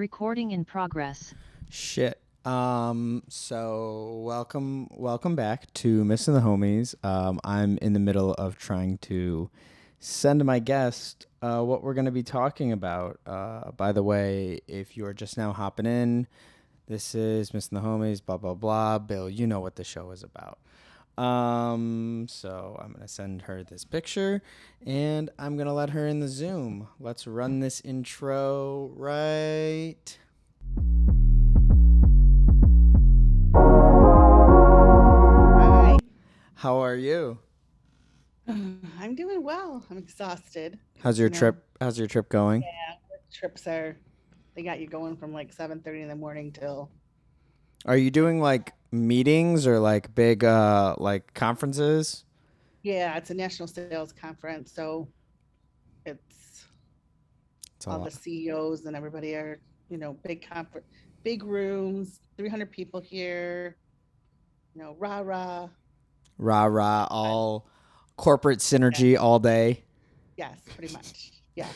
Recording in progress. Shit. So welcome back to Missing the Homies. I'm in the middle of trying to send my guest what we're going to be talking about. By the way, if you're just now hopping in, this is Missing the Homies, blah, blah, blah. Bill, you know what the show is about. So I'm going to send her this picture and I'm going to let her in the Zoom. Let's run this intro right. Hi. How are you? I'm doing well. I'm exhausted. How's your trip? How's your trip going? Yeah, trips they got you going from like 7:30 in the morning till Are you doing like meetings or like big like conferences? yeah, it's a national sales conference, so it's It's a all the lot. CEOs and everybody are, big conference, big rooms, 300 people here, rah rah. Rah rah, Fun. all corporate Yeah, synergy all day. yes, pretty much. Yeah.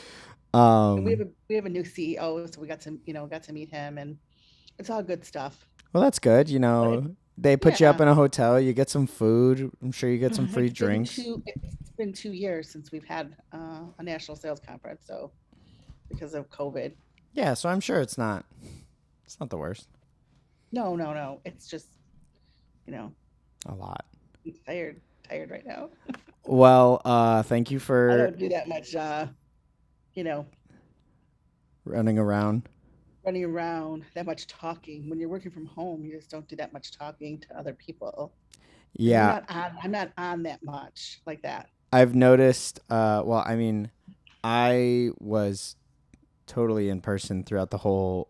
And we have Um, a new CEO, so we got to meet him, and it's all good stuff. well, that's good. But it's They put you up yeah. in a hotel. You get some food. I'm sure you get some free It's been drinks. two. It's been 2 years since we've had a national sales conference. So because of COVID, Yeah, so I'm sure it's not the worst. no, no, no. It's just you know A lot. I'm tired right now. Well, thank you I for don't do that much. You know, running around. running around, that much talking. When you're working from home, you just don't do that much talking to other people because Yeah, I'm not on that much like that. I've noticed well, I mean, I was totally in person throughout the whole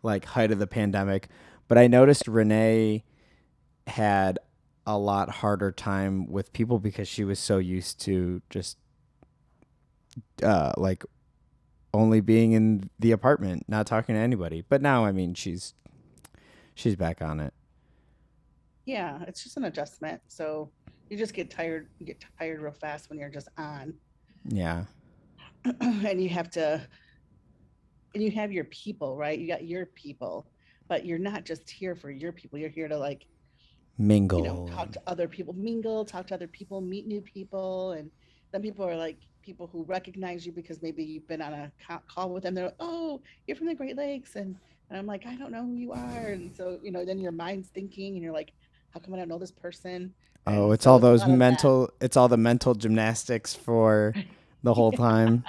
like height of the pandemic, but I noticed Renee had a lot harder time with people because she was so used to just like only being in the apartment, not talking to anybody. But now, I mean, she's back on it. Yeah, it's just an adjustment. So you just get tired. You get tired real fast when you're just on, Yeah. and you have your people, right? You got your people, but you're not just here for your people. You're here to like, Mingle talk and to other people, mingle, talk to other people, meet new people. And then people are like people who recognize you because maybe you've been on a call with them. They're like, oh, you're from the Great Lakes. And I'm like, I don't know who you are. And so, then your mind's thinking and you're like, how come I don't know this person? oh, And it's so all it's a those lot of that. mental it's all the mental gymnastics for the whole time.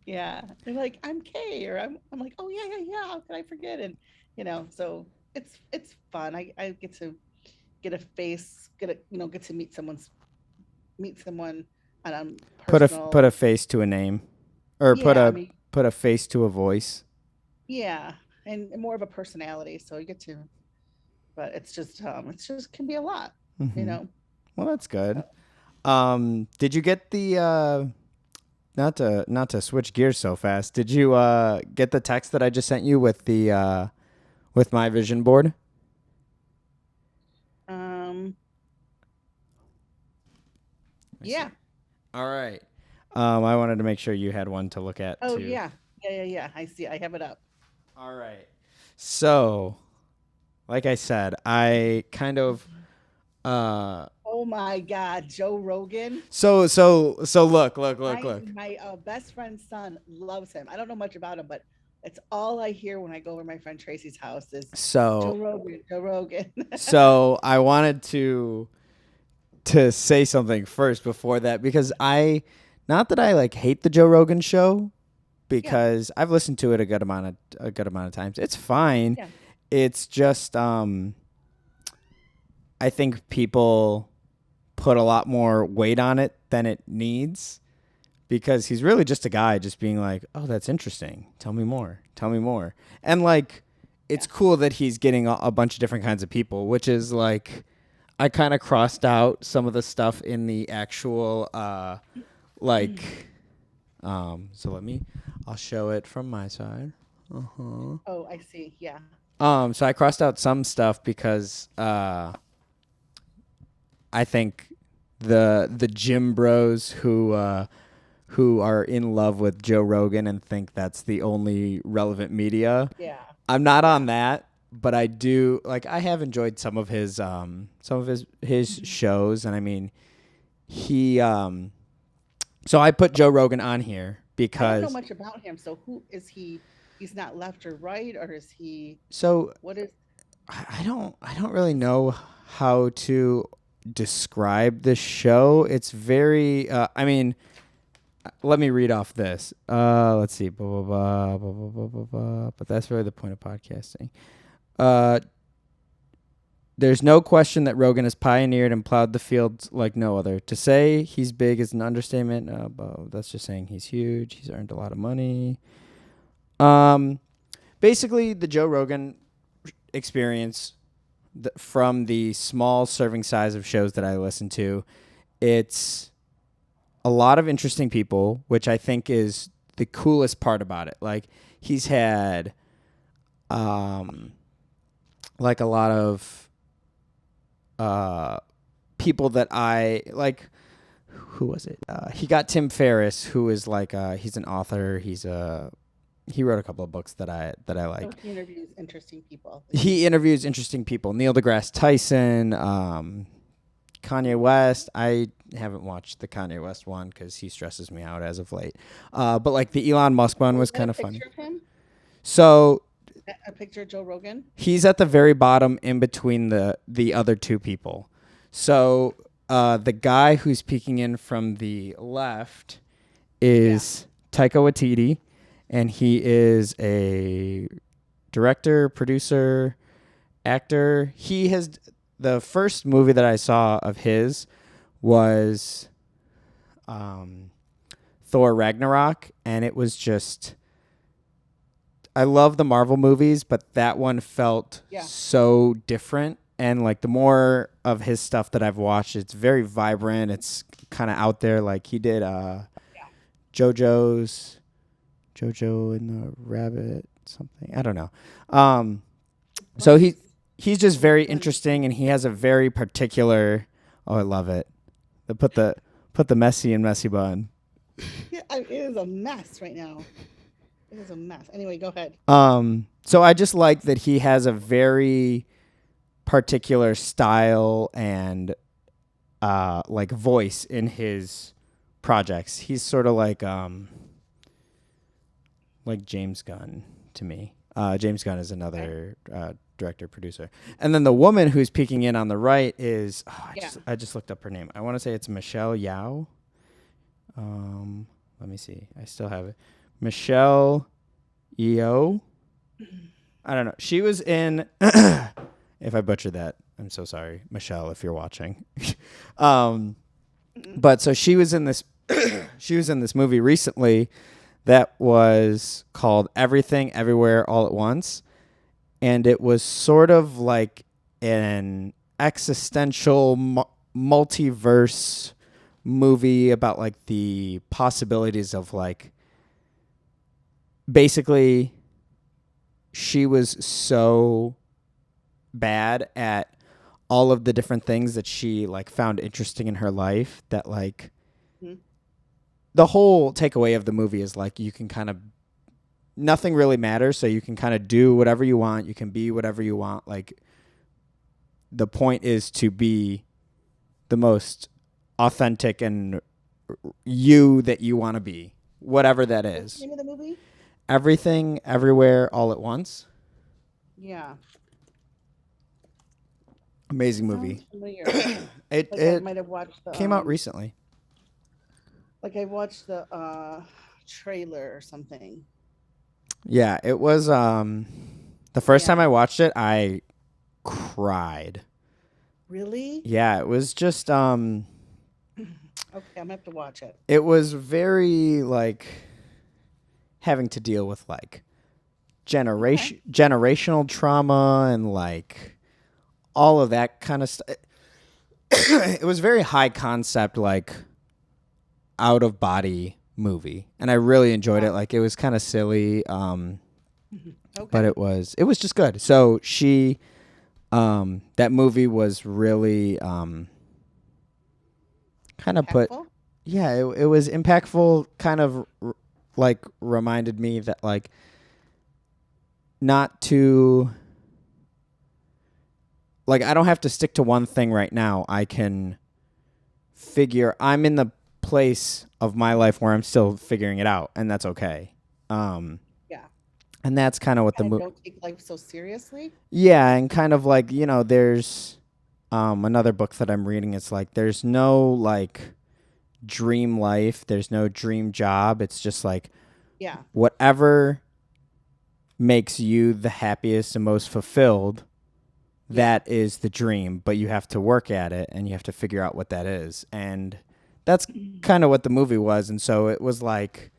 Yeah. They're like, I'm Kay, or I'm like, oh yeah, yeah, yeah. How could I forget? And so it's fun. I get to get a face, get to meet someone on a Put personal. a face to a name, or Yeah, I mean, put a face to a voice. yeah, and more of a personality. So you get to, but it's just can be a lot, you Hmm. know. Well, that's good. So, Did you get the not to switch gears so fast? Did you get the text that I just sent you with the with my vision board? um, Let me see. yeah. All right. I wanted to make sure you had one to look at Oh too. yeah, yeah, yeah, yeah. I see. I have it up. All right. So, like I said, I kind of Oh my God, Joe Rogan. so My look. my best friend's son loves him. I don't know much about him, but it's all I hear when I go over my friend Tracy's house is Joe So Rogan, Joe Rogan. so I wanted to say something first before that because I not that I like hate the Joe Rogan show Yeah, because I've listened to it a good amount of times. It's fine. yeah, It's just I think people put a lot more weight on it than it needs because he's really just a guy just being like, "Oh, that's interesting. Tell me more. Tell me more." And like it's yeah. cool that he's getting a bunch of different kinds of people, which is like I kind of crossed out some of the stuff in the actual like so I'll show it from my side. Uh-huh. Oh, I see. Yeah. So I crossed out some stuff because I think the gym bros who who are in love with Joe Rogan and think that's the only relevant media. Yeah. I'm not Yeah. on that, but I do like I have enjoyed some of his shows, and I mean he so I put Joe Rogan on here I don't know because much about him. So who is he? He's not left or right, or is he? so What is? I don't really know how to describe the show. It's very I mean let me read off this. Let's see. Blah, blah, blah, blah, blah, blah, blah, blah. But that's really the point of podcasting. Uh, there's no question that Rogan has pioneered and plowed the fields like no other. To say he's big is an understatement. That's just saying he's huge. He's earned a lot of money. Basically, the Joe Rogan experience from the small serving size of shows that I listen to, it's a lot of interesting people, which I think is the coolest part about it. Like he's had like a lot of people that I like. Who was it? He got Tim Ferriss, who is like he's an author. He wrote a couple of books that I like. So he interviews interesting people. He interviews interesting people. Neil deGrasse Tyson, Kanye West. I haven't watched the Kanye West one because he stresses me out as of late. But like the Elon Musk one was kind of funny. Of him? So A picture of Joe Rogan? he's at the very bottom in between the other two people. So the guy who's peeking in from the left is Taika Waititi, and he is a director, producer, actor. He has the first movie that I saw of his was Thor Ragnarok, and it was just I love the Marvel movies, but that one felt so different. And like the more of his stuff that I've watched, it's very vibrant. It's kind of out there. Like he did JoJo and the Rabbit something. I don't know. So he's just very interesting, and he has a very particular. Oh, I love it. They put the Messi in Messi bun. Yeah, it is a mess right now. It is a mess. Anyway, go ahead. So I just like that he has a very particular style and like voice in his projects. He's sort of like James Gunn to me. James Gunn is another director producer, and then the woman who's peeking in on the right is I just looked up her name. I want to say it's Michelle Yao. Let me see. I still have it. Michelle Yeoh. I don't know. She was in. If I butchered that, I'm so sorry, Michelle, if you're watching. But so she was in this. She was in this movie recently that was called Everything Everywhere All at Once, and it was sort of like an existential multiverse movie about like the possibilities of like basically she was so bad at all of the different things that she like found interesting in her life that like the whole takeaway of the movie is like you can kind of nothing really matters, so you can kind of do whatever you want, you can be whatever you want. Like the point is to be the most authentic and you that you want to be, whatever that is. What's the name of the movie? Everything Everywhere All at Once. Yeah. Amazing movie. Sounds familiar. It I might have watched the came out recently. Like I watched the trailer or something. Yeah, it was the first time I watched it, I cried. Really? Yeah, it was just Okay, I'm gonna have to watch it. it was very like having to deal with like generational trauma and like all of that kind of stuff. It was very high concept, like out of body movie, and I really enjoyed it. Like it was kind of silly, but it was just good. So she, that movie was really kind of put. yeah, it was impactful. Kind of like reminded me that like not to like I don't have to stick to one thing right now. I can figure. I'm in the place of my life where I'm still figuring it out, and that's okay. Um, Yeah. and that's kind of what the Kind of movie. don't take life so seriously. Yeah, and kind of like there's another book that I'm reading. It's like there's no like dream life. There's no dream job. It's just like Yeah. whatever makes you the happiest and most fulfilled, Yeah. that is the dream, but you have to work at it and you have to figure out what that is. And that's kind of what the movie was. And so it was like,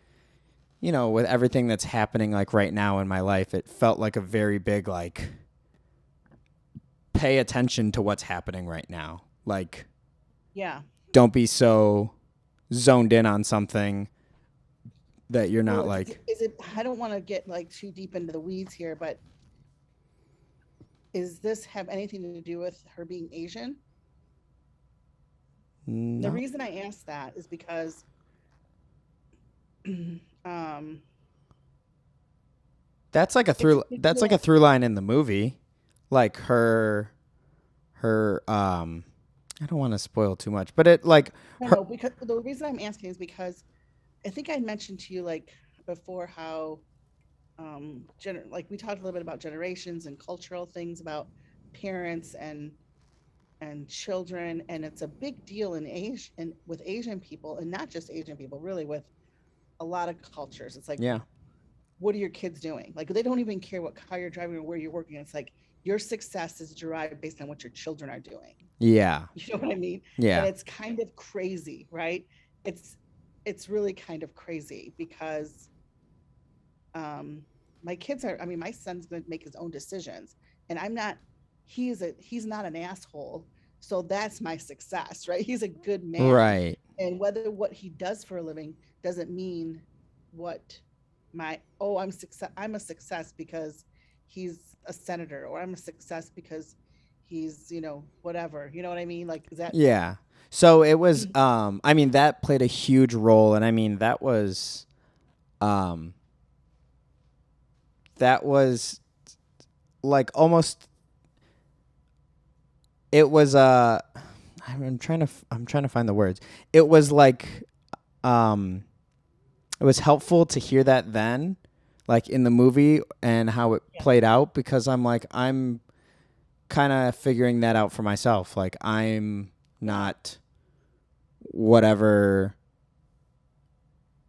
with everything that's happening like right now in my life, it felt like a very big like pay attention to what's happening right now. Like Yeah. don't be so zoned in on something that you're not Well, like is it, I don't want to get like too deep into the weeds here, but is this have anything to do with her being Asian? The no. reason I asked that is because um it's That's like a well, through line in the movie. Like her I don't want to spoil too much, but it like no, her no, because the reason I'm asking is because I think I mentioned to you like before how like we talked a little bit about generations and cultural things about parents and children, and it's a big deal in Asia and with Asian people, and not just Asian people, really with a lot of cultures. It's like, yeah. what are your kids doing? Like they don't even care what car you're driving or where you're working. It's like your success is derived based on what your children are doing. Yeah. You know what I mean? And Yeah. it's kind of crazy, right? It's it's really kind of crazy because um my kids are, I mean, my son's going to make his own decisions, and I'm not, he's not an asshole. So that's my success, right? He's a good man. Right. And whether what he does for a living doesn't mean what my, oh, I'm a success because he's a senator, or I'm a success because he's, whatever. You know what I mean? Like, is that Yeah. So it was I mean that played a huge role, and I mean um that was like almost it was I'm trying to find the words. It was like um it was helpful to hear that then, like in the movie and how it yeah, played out, because I'm kind of figuring that out for myself. Like I'm yeah, not whatever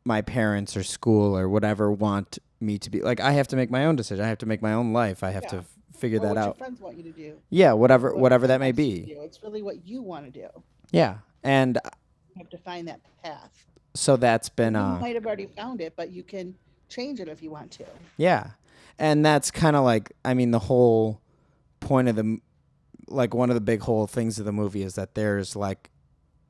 my parents or school or whatever want me to be. Like I have to make my own decision. I have to make my own life. I have to yeah. figure Or that what your out. friends want you to do, Yeah, or what whatever that may expects you to be. do. It's really what you want to do. Yeah. And You have to find that path. so that's And been you might have already found it, but you can change it if you want to. yeah. And that's kind of like, I mean, the whole point of like one of the big whole things of the movie is that there's like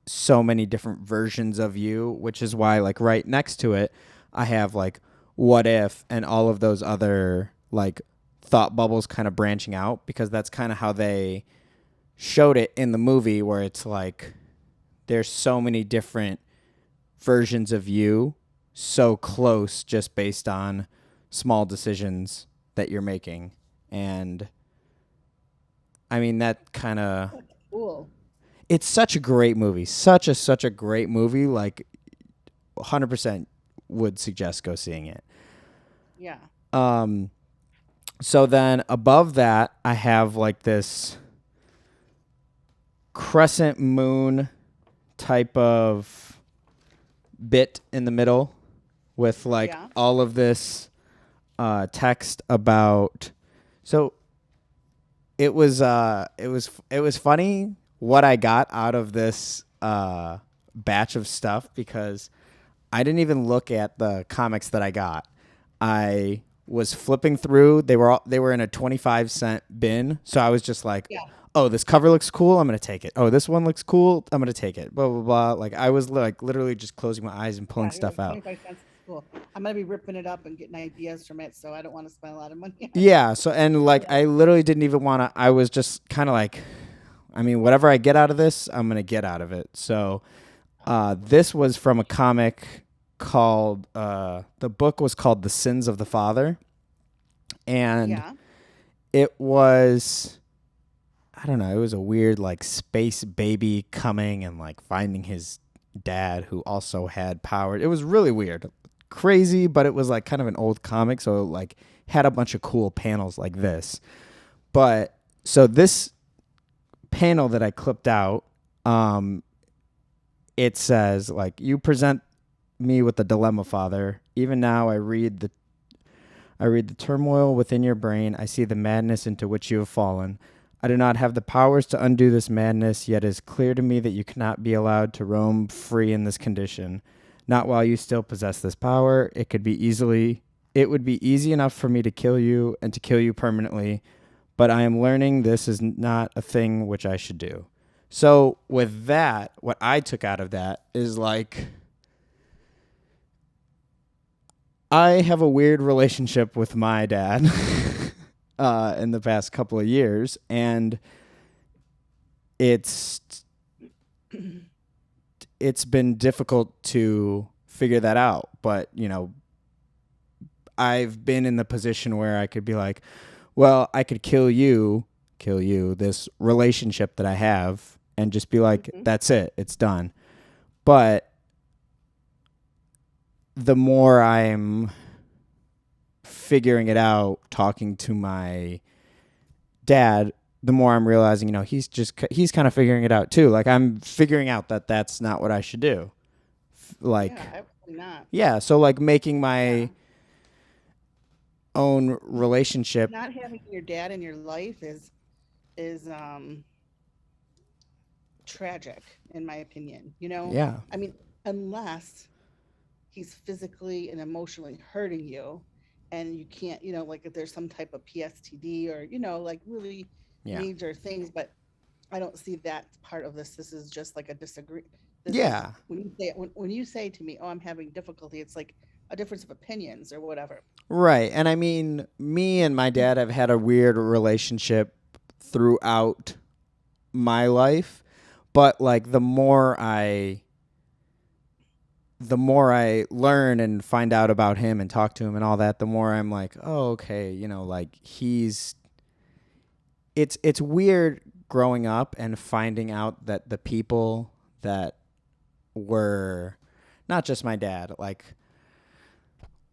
so many different versions of you, which is why like right next to it I have like what if and all of those other like thought bubbles kind of branching out, because that's kind of how they showed it in the movie, where it's like there's so many different versions of you, so close just based on small decisions that you're making. And I mean that kind of That's cool. it's such a great movie. Such a great movie. Like 100% would suggest go seeing it. Yeah. Um so then above that I have like this crescent moon type of bit in the middle with like Yeah. all of this text about, so it was funny what I got out of this batch of stuff, because I didn't even look at the comics that I got. I was flipping through. They were in a 25-cent bin, so I was just like, Yeah. "Oh, this cover looks cool. I'm gonna take it. Oh, this one looks cool. I'm gonna take it." Blah blah blah. Like I was like literally just closing my eyes and pulling Yeah. You're stuff like out. 25 cents is cool. I'm going to be ripping it up and getting ideas from it. So I don't want to spend a lot of money on it. Yeah. So and like Yeah. I literally didn't even want to. I was just kind of like, I mean, whatever I get out of this, I'm gonna get out of it. So This was from a comic called the book was called The Sins of the Father, and Yeah. it was, I don't know, it was a weird like space baby coming and like finding his dad who also had power. It was really weird. Crazy, but it was like kind of an old comic, so it like had a bunch of cool panels like this. But so this panel that I clipped out, um, it says like, you present me with the dilemma, Father. Even now I read the turmoil within your brain. I see the madness into which you have fallen. I do not have the powers to undo this madness, yet it is clear to me that you cannot be allowed to roam free in this condition. Not while you still possess this power. It would be easy enough for me to kill you and to kill you permanently, but I am learning this is not a thing which I should do. So with that, what I took out of that is like, I have a weird relationship with my dad in the past couple of years, and it's it's been difficult to figure that out. But I've been in the position where I could be like, well, I could kill you, this relationship that I have, and just be like, Hmm. that's it, it's done. But the more I'm figuring it out, talking to my dad, the more I'm realizing, he's kind of figuring it out too. Like I'm figuring out that that's not what I should do. Like, Yeah, absolutely not. yeah, so like making Yeah. my own relationship. Not having your dad in your life is tragic in my opinion. Yeah. I mean, unless he's physically and emotionally hurting you and you can't, like if there's some type of PSTD or, like really Yeah. major things, but I don't see that part of this. This is just like a disagree. This is Yeah. when you say to me, "Oh, I'm having difficulty," it's like a difference of opinions or whatever. Right. And I mean, me and my dad have had a weird relationship throughout my life, but like the more I learn and find out about him and talk to him and all that, the more I'm like, oh, okay, like it's weird growing up and finding out that the people that were not just my dad, like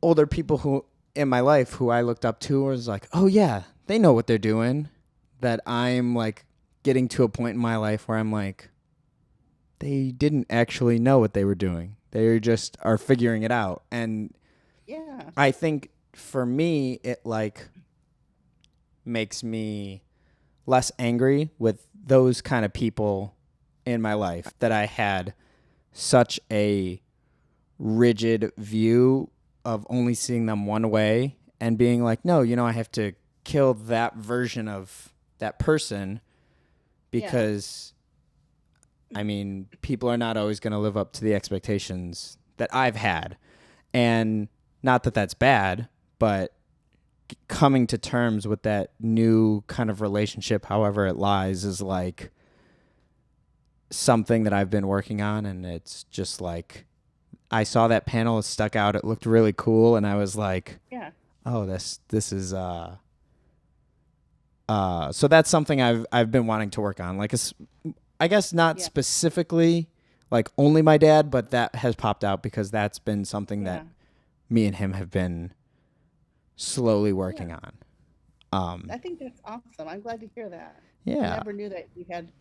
older people who in my life who I looked up to was like, oh yeah, they know what they're doing. That I'm like getting to a point in my life where I'm like, they didn't actually know what they were doing. They just are figuring it out. And Yeah. I think for me, it like makes me less angry with those kind of people in my life that I had such a rigid view of only seeing them one way and being like, no, I have to kill that version of that person Yeah. because, I mean, people are not always going to live up to the expectations that I've had. And not that that's bad, but coming to terms with that new kind of relationship, however it lies, is like something that I've been working on. And it's just like, I saw that panel, it stuck out, it looked really cool. And I was like, Yeah. oh, this is, so that's something I've been wanting to work on. Like, I guess not Yeah. specifically like only my dad, but that has popped out because that's been something that Yeah. me and him have been slowly Yeah. working on. I think that's awesome. I'm glad to hear that. I Yeah, never knew that you had,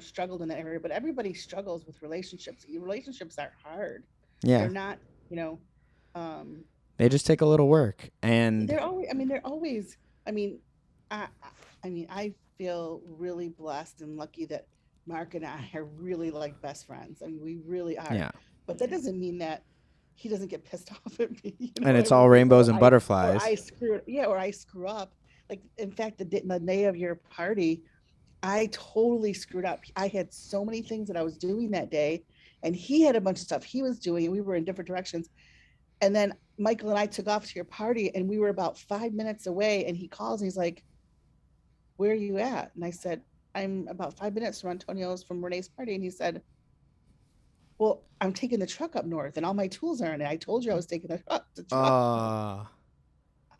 struggled in that area, but everybody struggles with relationships. Relationships are hard. yeah. They're not, um, They just take a little work, and they're always, I mean, they're always, I mean, I feel really blessed and lucky that Mark and I are really like best friends. I mean, we really are. yeah, But that doesn't mean that he doesn't get pissed off at me. and I it's mean, all rainbows and or butterflies. I screw, yeah, or I screw up. Like, in fact, the day of your party, I totally screwed up. I had so many things that I was doing that day, and he had a bunch of stuff he was doing, and we were in different directions. And then Michael and I took off to your party, and we were about 5 minutes away. And he calls, and he's like, "Where are you at?" And I said, "I'm about 5 minutes from Antonio's, from Renee's party." And he said, well, I'm taking the truck up north and all my tools are in it. I told you I was taking the truck. Uh,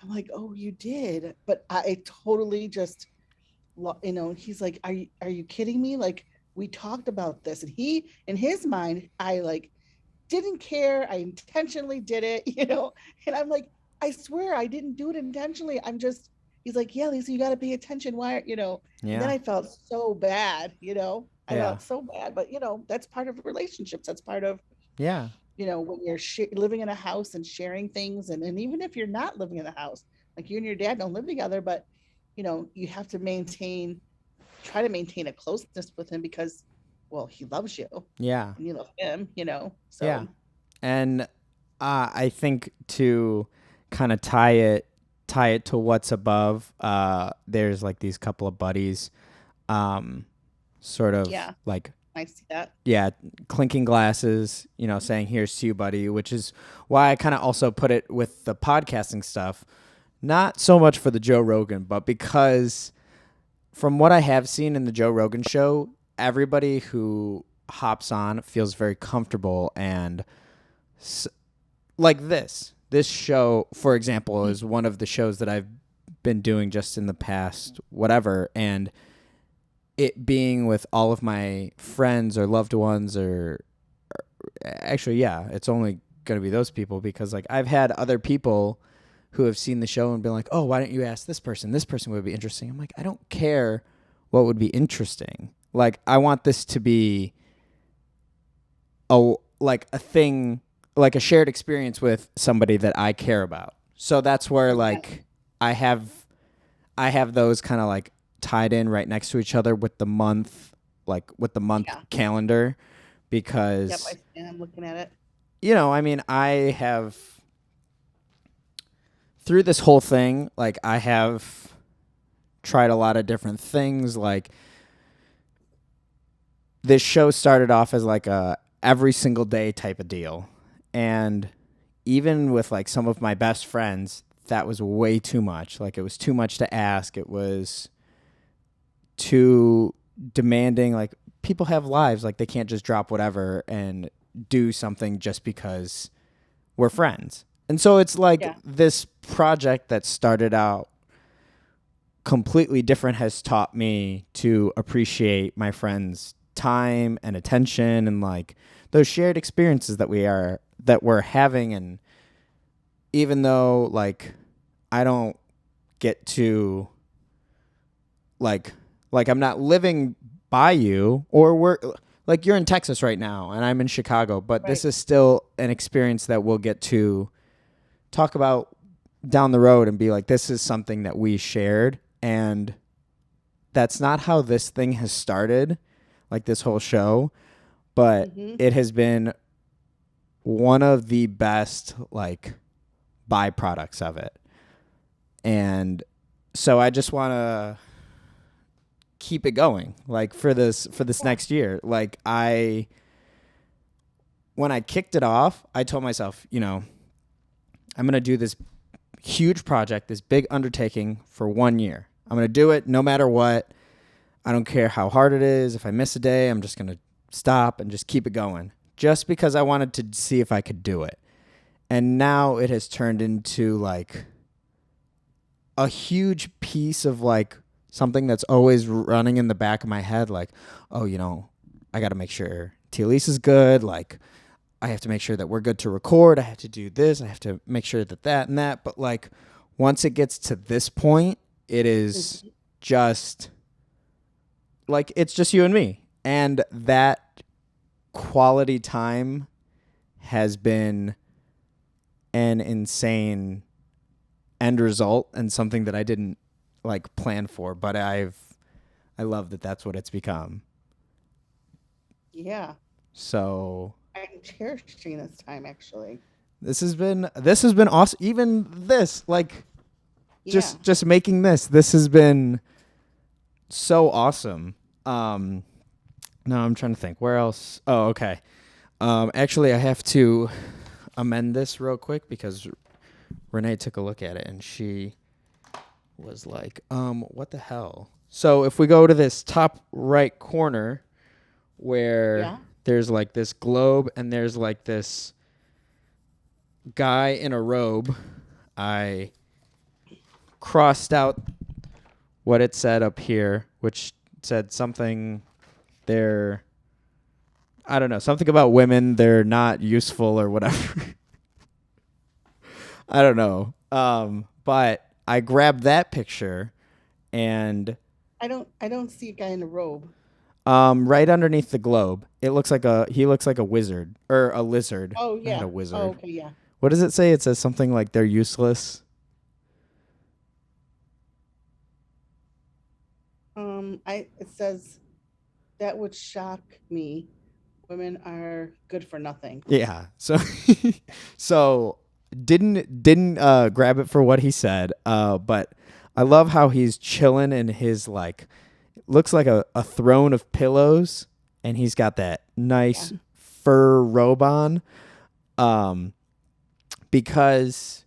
I'm like, oh, you did. But I totally just, he's like, are you kidding me? Like, we talked about this. And he, in his mind, I like didn't care. I intentionally did it, And I'm like, I swear I didn't do it intentionally. He's like, yeah, Lisa, you got to pay attention. Why? And then yeah, I felt so bad. I yeah, felt so bad, but that's part of relationships. That's part of, yeah, when you're living in a house and sharing things. And even if you're not living in a house, like you and your dad don't live together, but, you have to try to maintain a closeness with him because, well, he loves you yeah, and you love him. yeah. So And I think to kind of tie it to what's above. There's like these couple of buddies, um, sort of yeah, like I see that. yeah, clinking glasses, saying here's to you, buddy, which is why I kind of also put it with the podcasting stuff. Not so much for the Joe Rogan, but because from what I have seen in the Joe Rogan show, everybody who hops on feels very comfortable and like this show, for example, is one of the shows that I've been doing just in the past whatever, and it being with all of my friends or loved ones or actually yeah, it's only going to be those people because like I've had other people who have seen the show and been like, "Oh, why don't you ask this person? This person would be interesting." I'm like, "I don't care what would be interesting. Like I want this to be a thing, like a shared experience with somebody that I care about." So that's where Yeah. like I have I have those kind of like tied in right next to each other with the month, like with the month Yeah. calendar Yep. because I'm looking at it. I mean, I have through this whole thing, like I have tried a lot of different things. Like this show started off as like a every single day type of deal. And even with like some of my best friends, that was way too much. Like it was too much to ask. It was too demanding. Like people have lives. Like they can't just drop whatever and do something just because we're friends. And so it's like Yeah. this project that started out completely different has taught me to appreciate my friends' time and attention and like those shared experiences that we're having. And even though like I don't get to like I'm not living by you or we're like you're in Texas right now and I'm in Chicago, but this Right. is still an experience that we'll get to talk about down the road and be like, this is something that we shared. And that's not how this thing has started, like this whole show, but Mm-hmm. it has been one of the best like byproducts of it. And so I just want to keep it going like for this Yeah. next year. Like when I kicked it off, I told myself, I'm going to do this huge project, this big undertaking for 1 year. I'm going to do it no matter what. I don't care how hard it is. If I miss a day, I'm just going to stop and just keep it going just because I wanted to see if I could do it. And now it has turned into like a huge piece of like something that's always running in the back of my head. Like, oh, I got to make sure T-Elise is good. Like, I have to make sure that we're good to record. I have to do this. I have to make sure that and that. But like, once it gets to this point, it is Mm-hmm. just like it's just you and me, and that quality time has been an insane end result and something that I didn't like plan for, but I love that that's what it's become. Yeah. So I'm cherishing this time actually. this has been awesome. Even this, like Yeah. just making this has been so awesome. Um, no, I'm trying to think where else. Oh, okay. Actually, I have to amend this real quick because Renee took a look at it and she was like, what the hell? So if we go to this top right corner where Yeah. there's like this globe and there's like this guy in a robe. I crossed out what it said up here, which said something they're, I don't know, something about women, they're not useful or whatever. I don't know. But I grabbed that picture and I don't see a guy in a robe. right underneath the globe, he looks like a wizard or a lizard, Oh not yeah. a Oh, wizard. okay, yeah. What does it say? It says something like they're useless. I it says that would shock me. Women are good for nothing. Yeah. So so didn't grab it for what he said. But I love how he's chilling in his like looks like a throne of pillows and he's got that Yeah. nice fur robe on. Um because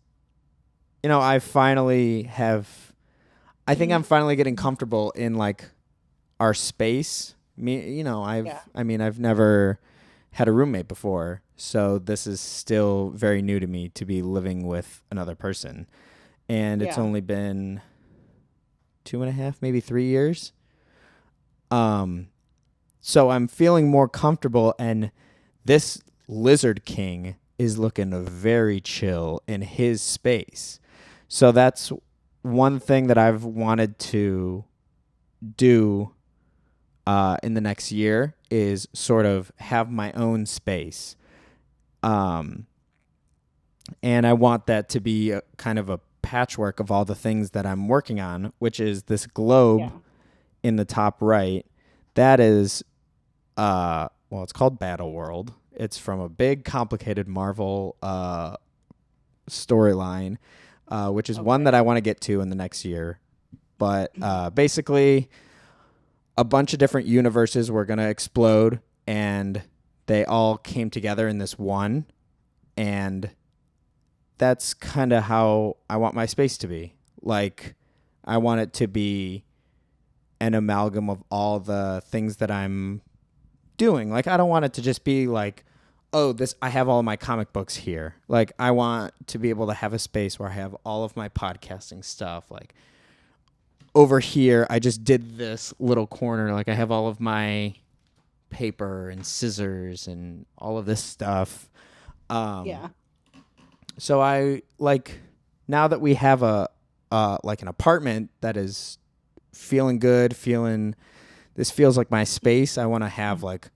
I think I'm Mhm. finally getting comfortable in like our space. Yeah. I've never had a roommate before, so this is still very new to me to be living with another person. And it's Yeah. only been 2.5, maybe 3 years. Um, so I'm feeling more comfortable, and this Lizard King is looking very chill in his space. So that's one thing that I've wanted to do in the next year is sort of have my own space. Um, and I want that to be a, kind of a patchwork of all the things that I'm working on, which is this globe Yeah. in the top right. That is, well, it's called Battle World. It's from a big, complicated Marvel storyline, which is one Okay. that I want to get to in the next year. But basically, a bunch of different universes were going to explode and they all came together in this one, and that's kind of how I want my space to be. Like I want it to be an amalgam of all the things that I'm doing. Like I don't want it to just be like, oh, this I have all of my comic books here. Like I want to be able to have a space where I have all of my podcasting stuff. Like over here, I just did this little corner. Like I have all of my paper and scissors and all of this stuff. Um, Yeah. so I like now that we have a like an apartment that is feeling good, feeling this feels like my space. I want to have like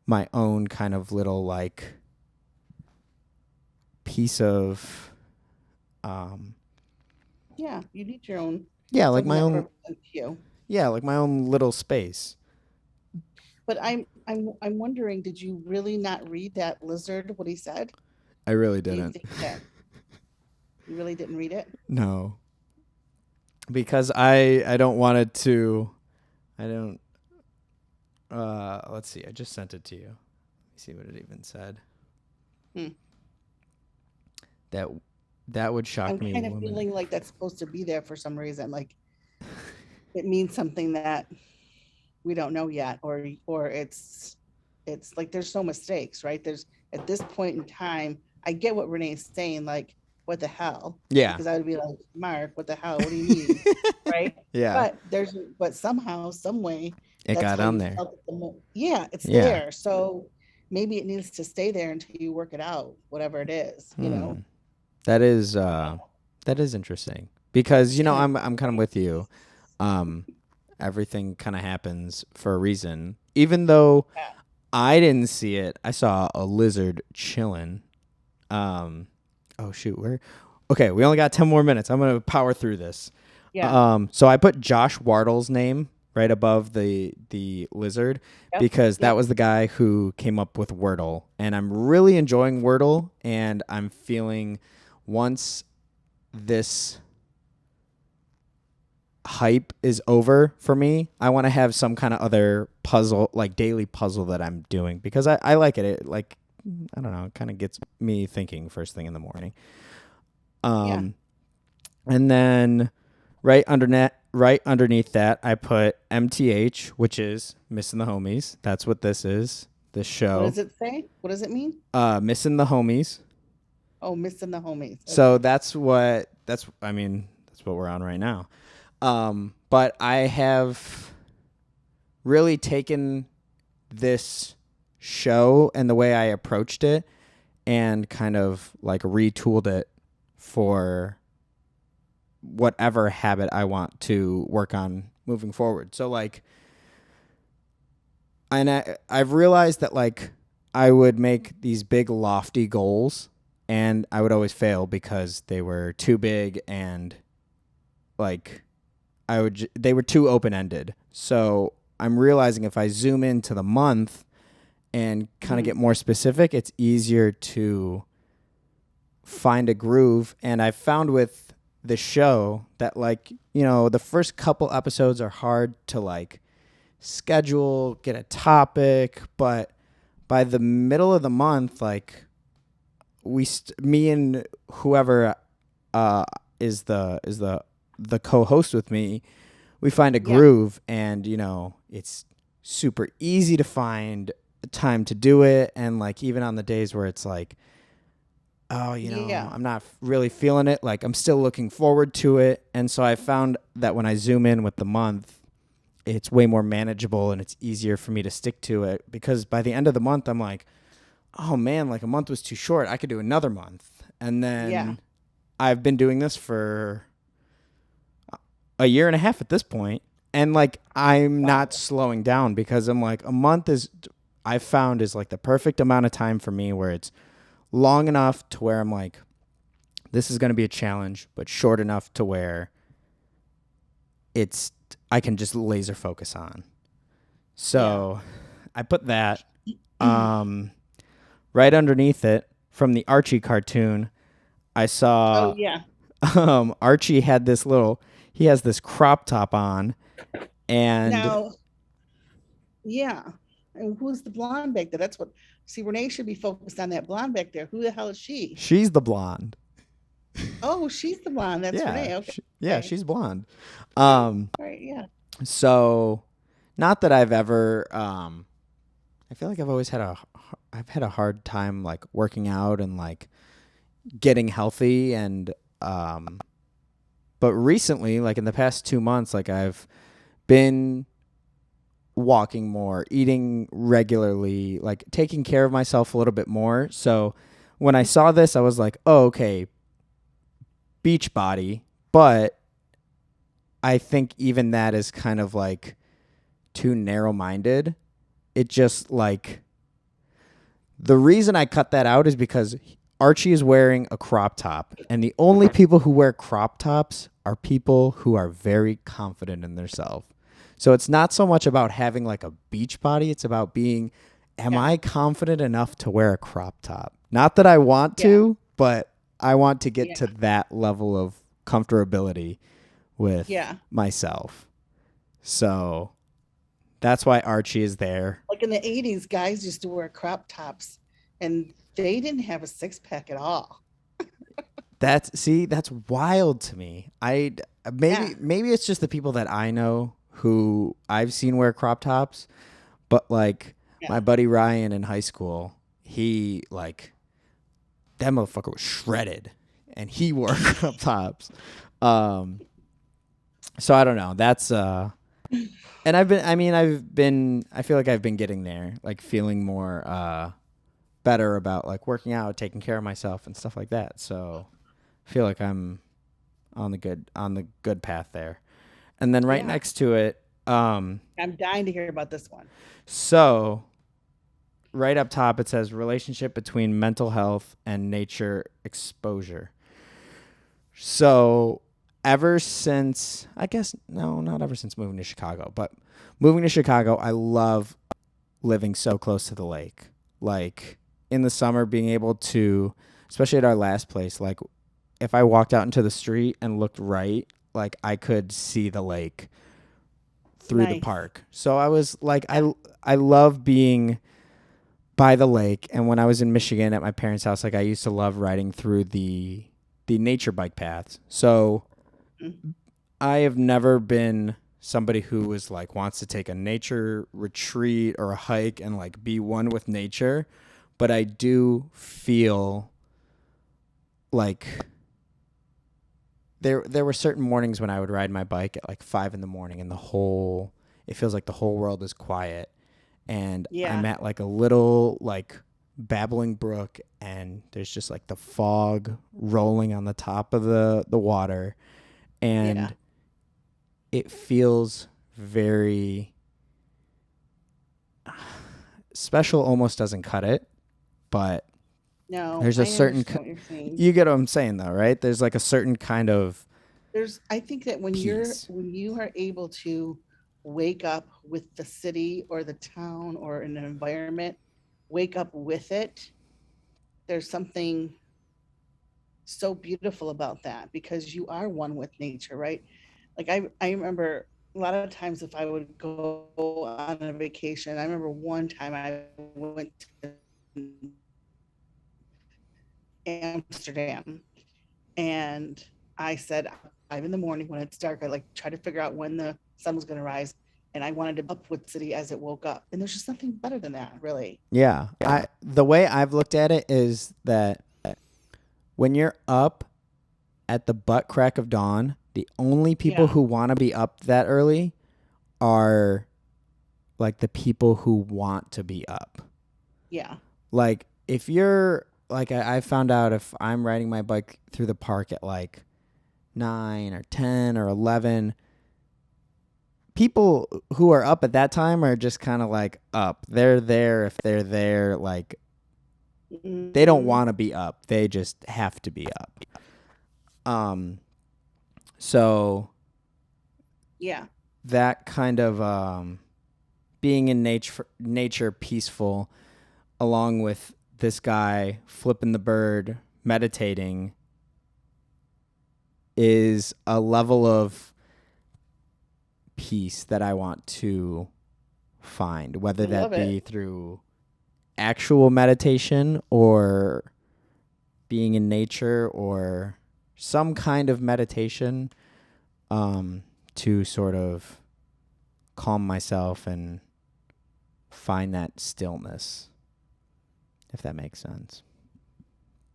my own kind of little like piece of um Yeah. You need your own yeah, like something my that own represents you. yeah, like my own little space. But I'm wondering, did you really not read that lizard what he said? I really Do you didn't. think that you really didn't read it? No. Because I don't want it to I don't let's see. I just sent it to you. Let me see what it even said. Hmm. That that would I'm shock me, kind of woman. feeling like that's supposed to be there for some reason. Like it means something that we don't know yet, or it's like there's no mistakes, right? There's at this point in time, I get what Renee's saying, like, what the hell? Yeah. Because I would be like, Mark, what the hell? What do you mean? Right? Yeah. But somehow, some way, It that's got how on you there. felt yeah, it's Yeah. there. So maybe it needs to stay there until you work it out, whatever it is, you Hmm. know. That is interesting because It's kind of I'm kind of right. with you. Um, everything kind of happens for a reason. Even though Yeah. I didn't see it, I saw a lizard chilling. Um, oh shoot, where? Okay, we only got 10 more minutes. I'm gonna power through this. Yeah. So I put Josh Wardle's name right above the lizard Yep. because that Yep. was the guy who came up with Wordle, and I'm really enjoying Wordle, and I'm feeling once this hype is over for me, I want to have some kind of other puzzle, like daily puzzle that I'm doing because I like it. It like I don't know, it kind of gets me thinking first thing in the morning. Yeah. Um, and then right underneath that, I put MTH, which is Missing the Homies. That's what this is. This What show, does it say? What does it mean? Missing the Homies. Oh, missing the homies. So Okay. that's what we're on right now. But I have really taken this show and the way I approached it and kind of like retooled it for whatever habit I want to work on moving forward. So like, I've realized that like I would make these big lofty goals and I would always fail because they were too big and like they were too open-ended. So I'm realizing if I zoom into the month and kind of get more specific, it's easier to find a groove. And I found with the show that like, the first couple episodes are hard to like schedule, get a topic, but by the middle of the month, like me and whoever is the co-host with me, we find a groove, and it's super easy to find time to do it. And like even on the days where it's like, oh, I'm not really feeling it, like I'm still looking forward to it. And so I found that when I zoom in with the month, it's way more manageable and it's easier for me to stick to it, because by the end of the month, I'm like, oh man, like a month was too short. I could do another month. And then I've been doing this for a year and a half at this point. And like, I'm not slowing down because I'm like, a month I've found is like the perfect amount of time for me, where it's long enough to where I'm like, this is going to be a challenge, but short enough to where I can just laser focus on. So I put that right underneath it from the Archie cartoon. I saw Archie had he has this crop top on, and now, and who's the blonde back there? That's what. See, Renee should be focused on that blonde back there. Who the hell is she? She's the blonde. Oh, she's the blonde. That's Renee. Okay. She's blonde. Right. Yeah. So, not that I've ever. I feel like I've had a hard time like working out and like getting healthy, and but recently, like in the past 2 months, like I've been walking more, eating regularly, like taking care of myself a little bit more. So when I saw this, I was like, oh, okay, beach body. But I think even that is kind of like too narrow-minded. It just like, the reason I cut that out is because Archie is wearing a crop top, and the only people who wear crop tops are people who are very confident in themselves. So it's not so much about having like a beach body. It's about being, am I confident enough to wear a crop top? Not that I want to, but I want to get to that level of comfortability with myself. So that's why Archie is there. Like in the 80s, guys used to wear crop tops and they didn't have a six-pack at all. That's wild to me. Maybe it's just the people that I know who I've seen wear crop tops, but like my buddy Ryan in high school, he like, that motherfucker was shredded and he wore crop tops. So I don't know. That's and I feel like I've been getting there, like feeling more better about like working out, taking care of myself and stuff like that. So I feel like I'm on the good path there. And then right next to it, I'm dying to hear about this one. So right up top, it says relationship between mental health and nature exposure. So ever since, I guess, no, not ever since moving to Chicago, but moving to Chicago, I love living so close to the lake. Like in the summer, being able to, especially at our last place, like if I walked out into the street and looked right, like I could see the lake through the park. So I was like, I love being by the lake. And when I was in Michigan at my parents' house, like I used to love riding through the nature bike paths. So I have never been somebody who is like wants to take a nature retreat or a hike and like be one with nature, but I do feel like there were certain mornings when I would ride my bike at like 5 in the morning and it feels like the whole world is quiet, and I'm Yeah. at like a little like babbling brook, and there's just like the fog rolling on the top of the water, Yeah. and it feels very special. Almost doesn't cut it, but No, there's a I certain understand what you're saying. you get what I'm saying though, right? There's like a certain kind of I think that peace. when you are able to wake up with the city or the town or an environment, wake up with it, there's something so beautiful about that because you are one with nature, right? Like I remember a lot of times if I would go on a vacation, I remember one time I went to Amsterdam and I said 5 in the morning when it's dark, I like try to figure out when the sun was going to rise. And I wanted to be up with the city as it woke up. And there's just nothing better than that, really. Yeah. The way I've looked at it is that when you're up at the butt crack of dawn, the only people Yeah. who want to be up that early are like the people who want to be up. Yeah. Like if you're like I found out if I'm riding my bike through the park at like 9 or 10 or 11, people who are up at that time are just kind of like up. They're there if they're there. Like they don't Mhm. want to be up. They just have to be up. So Yeah. that kind of being in nature peaceful, along with this guy flipping the bird, meditating, is a level of peace that I want to find, whether I that love it. be through actual meditation or being in nature or some kind of meditation, to sort of calm myself and find that stillness, if that makes sense.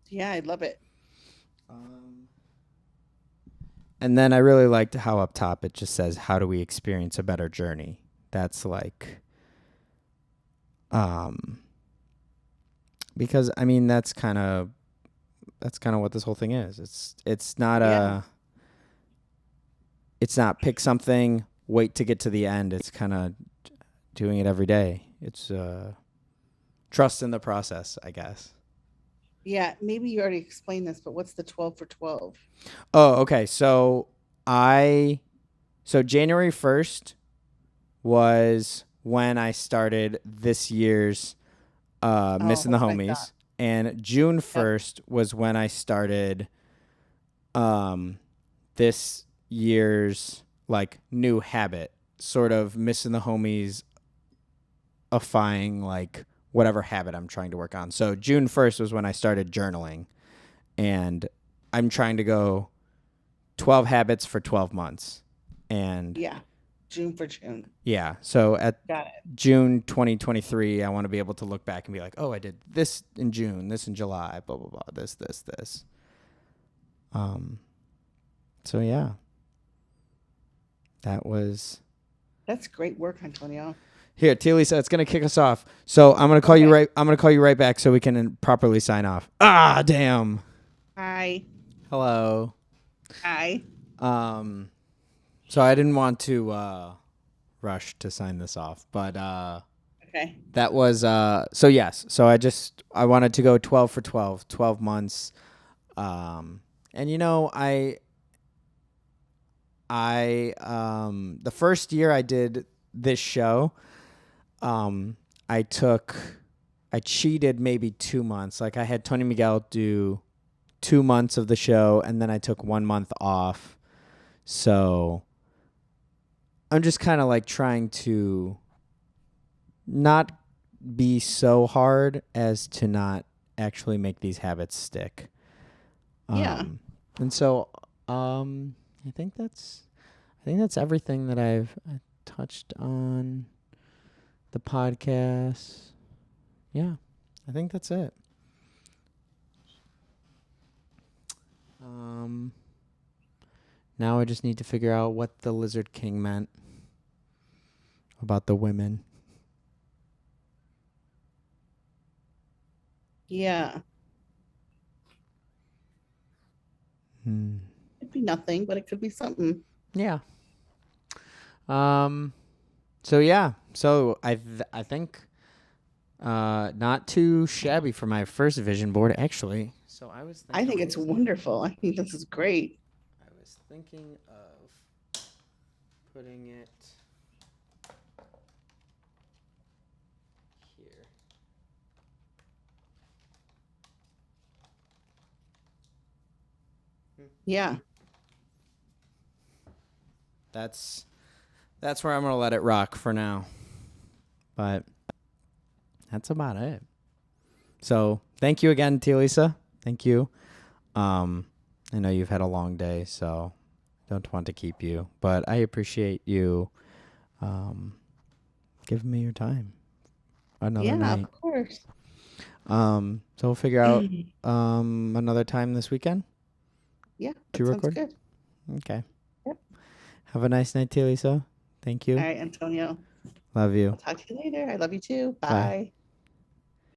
Yeah, I love it. And then I really liked how up top it just says, "How do we experience a better journey?" That's like, um, because I mean that's kind of what this whole thing is. Yeah. It's not pick something, wait to get to the end. It's kind of doing it every day. It's trust in the process, I guess. Yeah. Maybe you already explained this, but what's the 12 for 12? Oh, okay. I so January 1st was when I started this year's Oh, Missing the that's what I thought. Homies, and June Yep. 1st was when I started um this year's like new habit, sort of Missing the Homies ifying like whatever habit I'm trying to work on. So June 1st was when I started journaling, and I'm trying to go 12 habits for 12 months. And Yeah. June for June. yeah, so at Got it. June 2023, I want to be able to look back and be like, oh, I did this in June, this in July, blah, blah, blah, this. Um, so yeah, that was. That's great work, Antonio. Here, Tia Lisa, it's gonna kick us off. So I'm gonna call you Okay. right. I'm gonna call you right back so we can properly sign off. Ah, damn. Hi. Hello. Hi. Um, so I didn't want to rush to sign this off, but Okay. that was so yes. So I wanted to go 12 for 12, 12 months. And I the first year I did this show, um I took I cheated maybe 2 months. Like I had Tony Miguel do 2 months of the show, and then I took 1 month off. So I'm just kind of like trying to not be so hard as to not actually make these habits stick. Yeah. And so I think that's I think that's everything that I've touched on the podcast. Yeah, I think that's it. Now I just need to figure out what the Lizard King meant about the women. Yeah. It'd be nothing, but it could be something. Yeah. So yeah. So I think not too shabby for my first vision board actually. So I was thinking I think it's wonderful. I think this is great. I was thinking of putting it here. Yeah. That's where I'm gonna let it rock for now. But that's about it. So thank you again, Lisa. Thank you. I know you've had a long day, so don't want to keep you, but I appreciate you giving me your time. Another night. Of course. So we'll figure out another time this weekend. Yeah. To record. Sounds good. Okay. Yep. Have a nice night, Lisa. Thank you. All right, Antonio. Love you. I'll talk to you later. I love you too. Bye. Bye.